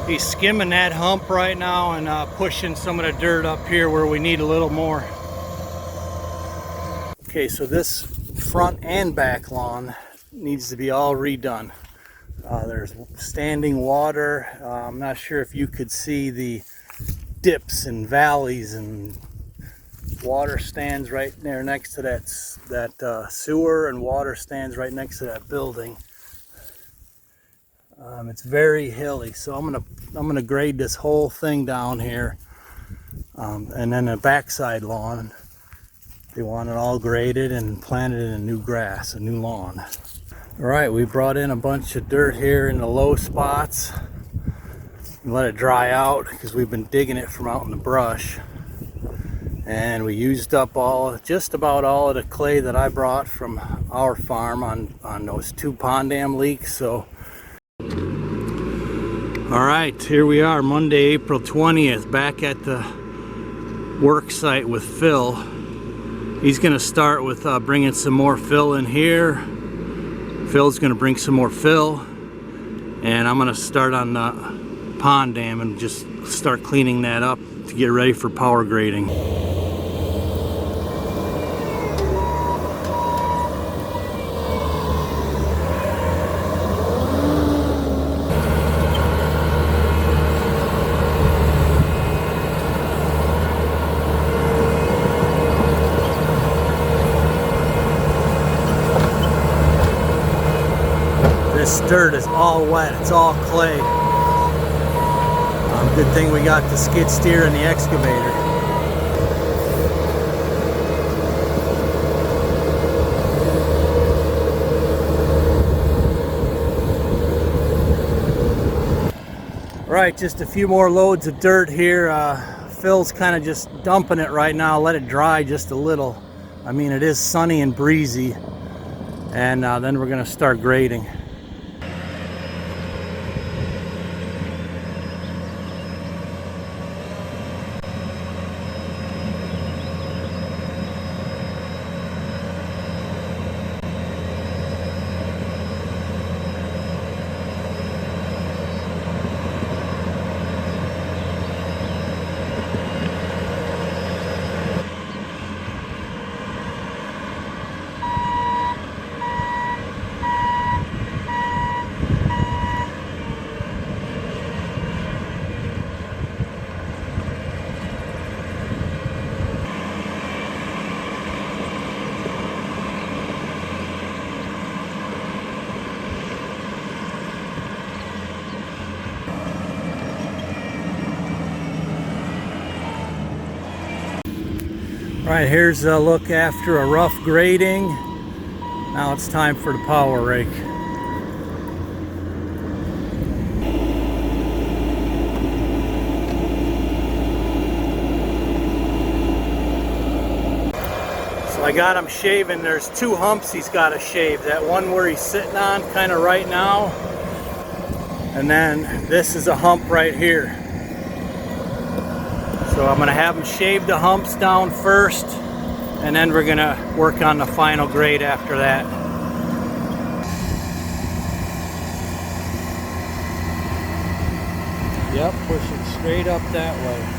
He's skimming that hump right now and pushing some of the dirt up here where we need a little more. Okay, so this front and back lawn needs to be all redone. There's standing water. I'm not sure if you could see the dips and valleys, and water stands right there next to that sewer, and water stands right next to that building. It's very hilly, so I'm gonna grade this whole thing down here, and then the backside lawn, they want it all graded and planted in new grass, a new lawn. All right, we brought in a bunch of dirt here in the low spots and let it dry out because we've been digging it from out in the brush. And we used up just about all of the clay that I brought from our farm on those 2 pond dam leaks. So, all right, here we are, Monday, April 20th, back at the work site with Phil. He's gonna start with bringing some more fill in here. Phil's gonna bring some more fill, and I'm gonna start on the pond dam and just start cleaning that up to get ready for power grading. This dirt is all wet, it's all clay. Good thing we got the skid steer and the excavator. All right, just a few more loads of dirt here. Phil's kind of just dumping it right now, let it dry just a little. I mean, it is sunny and breezy, and then we're gonna start grading. All right, here's a look after a rough grading. Now it's time for the power rake. So I got him shaving. There's 2 humps he's got to shave. That one where he's sitting on kind of right now, and then this is a hump right here. So I'm gonna have him shave the humps down first, and then we're gonna work on the final grade after that. Yep, push it straight up that way.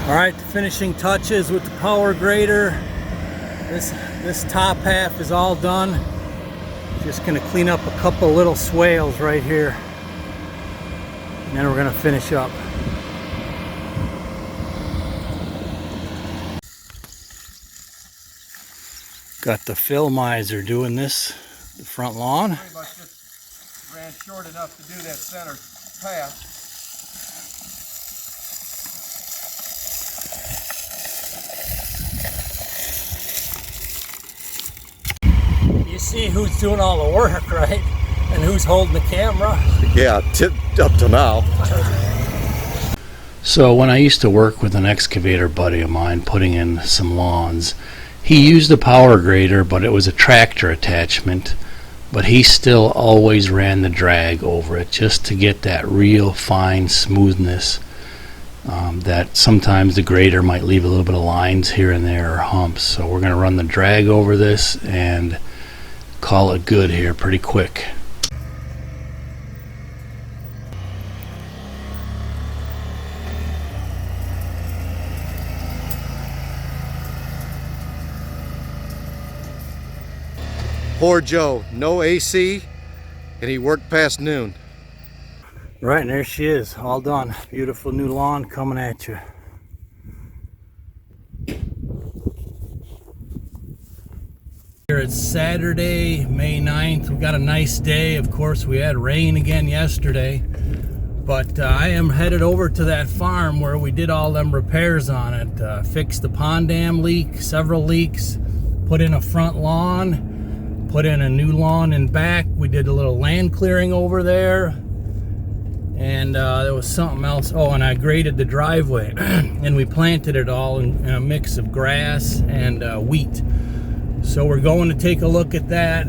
All right, the finishing touches with the power grader. This top half is all done. Just gonna clean up a couple little swales right here, and then we're gonna finish up. Got the fill miser doing this, the front lawn. Pretty much just ran short enough to do that center path. You see who's doing all the work, right? And who's holding the camera? Yeah, up to now. So when I used to work with an excavator buddy of mine putting in some lawns, he used a power grader, but it was a tractor attachment, but he still always ran the drag over it just to get that real fine smoothness that sometimes the grader might leave a little bit of lines here and there or humps. So we're going to run the drag over this and call it good here pretty quick. Poor Joe, no AC, and he worked past noon. Right, and there she is, all done. Beautiful new lawn coming at you. Here it's Saturday, May 9th. We got a nice day. Of course, we had rain again yesterday. But I am headed over to that farm where we did all them repairs on it. Fixed the pond dam leak, several leaks, put in a front lawn, put in a new lawn in back. We did a little land clearing over there. And there was something else. Oh, and I graded the driveway. And we planted it all in a mix of grass and wheat. So we're going to take a look at that.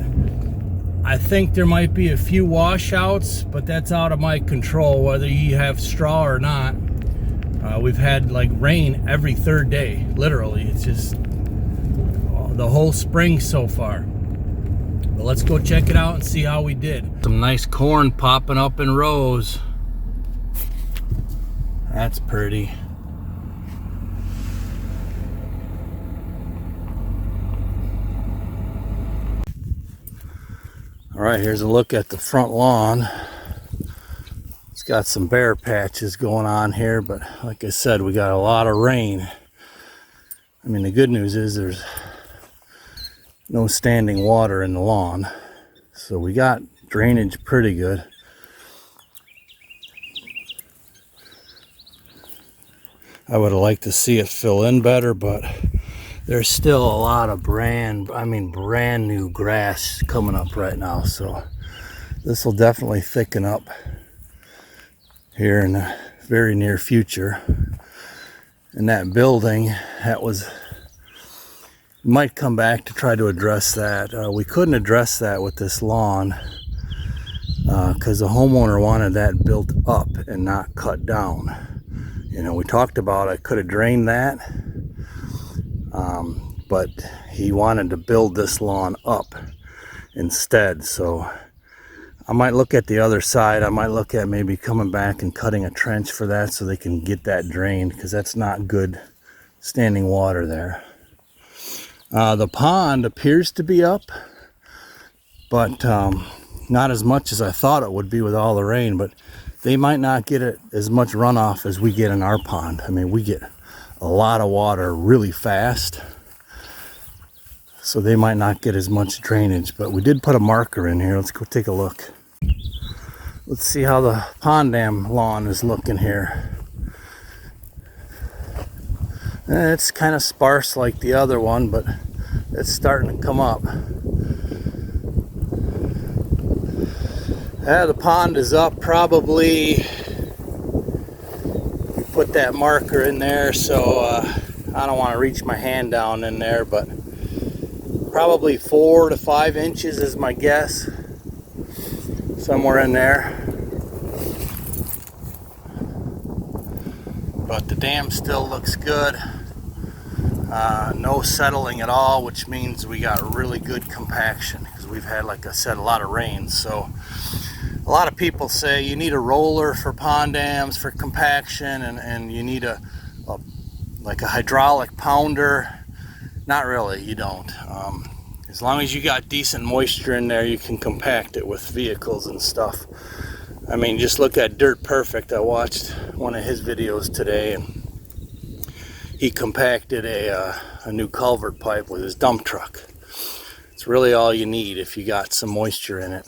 I think there might be a few washouts, but that's out of my control, whether you have straw or not. We've had like rain every third day, literally. It's just the whole spring so far. But let's go check it out and see how we did. Some nice corn popping up in rows. That's pretty. All right, here's a look at the front lawn. It's got some bare patches going on here, but like I said, we got a lot of rain. I mean, the good news is there's no standing water in the lawn, so we got drainage pretty good. I would have liked to see it fill in better, but there's still a lot of brand new grass coming up right now, so this will definitely thicken up here in the very near future. And that building, might come back to try to address that. We couldn't address that with this lawn because the homeowner wanted that built up and not cut down. You know, we talked about I could have drained that. But he wanted to build this lawn up instead, so I might look at the other side. I might look at maybe coming back and cutting a trench for that so they can get that drained, because that's not good standing water there. The pond appears to be up, but not as much as I thought it would be with all the rain, but they might not get it as much runoff as we get in our pond. I mean, we get a lot of water really fast, so they might not get as much drainage, but we did put a marker in here. Let's go take a look. Let's see how the pond dam lawn is looking here. It's kind of sparse like the other one, but it's starting to come up. The pond is up probably, we put that marker in there, so I don't want to reach my hand down in there, but probably 4 to 5 inches is my guess, somewhere in there. But the dam still looks good. No settling at all, which means we got really good compaction, because we've had, like I said, a lot of rain. So a lot of people say you need a roller for pond dams for compaction, and you need a like a hydraulic pounder. Not really, you don't. As long as you got decent moisture in there, you can compact it with vehicles and stuff. I mean, just look at Dirt Perfect. I watched one of his videos today, and he compacted a new culvert pipe with his dump truck. It's really all you need if you got some moisture in it.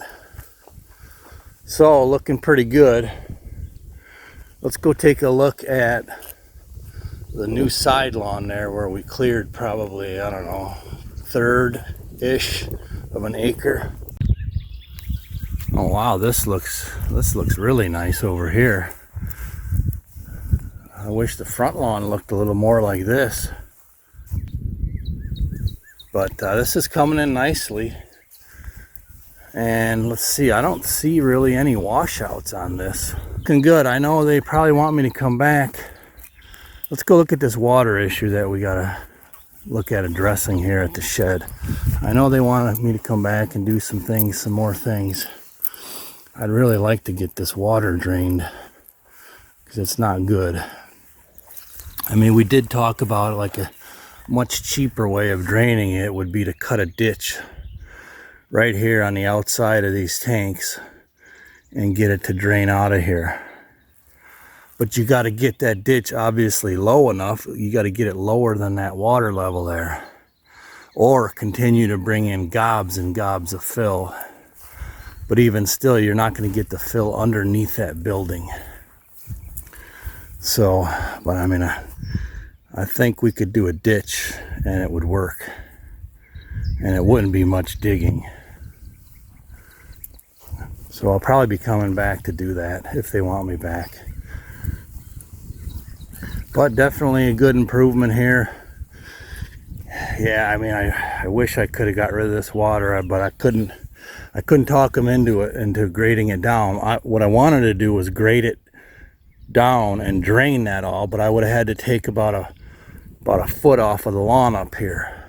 So, looking pretty good. Let's go take a look at the new side lawn there where we cleared probably, I don't know, third-ish of an acre. Oh wow, this looks really nice over here. I wish the front lawn looked a little more like this. But this is coming in nicely. And let's see, I don't see really any washouts on this. Looking good. I know they probably want me to come back. Let's go look at this water issue that we gotta look at addressing here at the shed. I know they wanted me to come back and do some more things. I'd really like to get this water drained because it's not good. I mean, we did talk about like a much cheaper way of draining it would be to cut a ditch right here on the outside of these tanks and get it to drain out of here. But you got to get that ditch obviously low enough. You got to get it lower than that water level there, or continue to bring in gobs and gobs of fill. But even still, you're not going to get the fill underneath that building. So, but I mean, I think we could do a ditch and it would work. And it wouldn't be much digging. So I'll probably be coming back to do that if they want me back. But definitely a good improvement here. Yeah, I mean, I wish I could have got rid of this water, but I couldn't talk them into grading it down. What I wanted to do was grade it down and drain that all, but I would have had to take about a foot off of the lawn up here.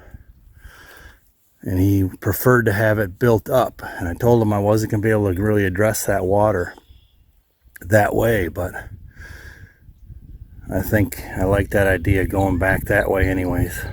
And he preferred to have it built up, and I told him I wasn't going to be able to really address that water that way, but I think I like that idea going back that way anyways.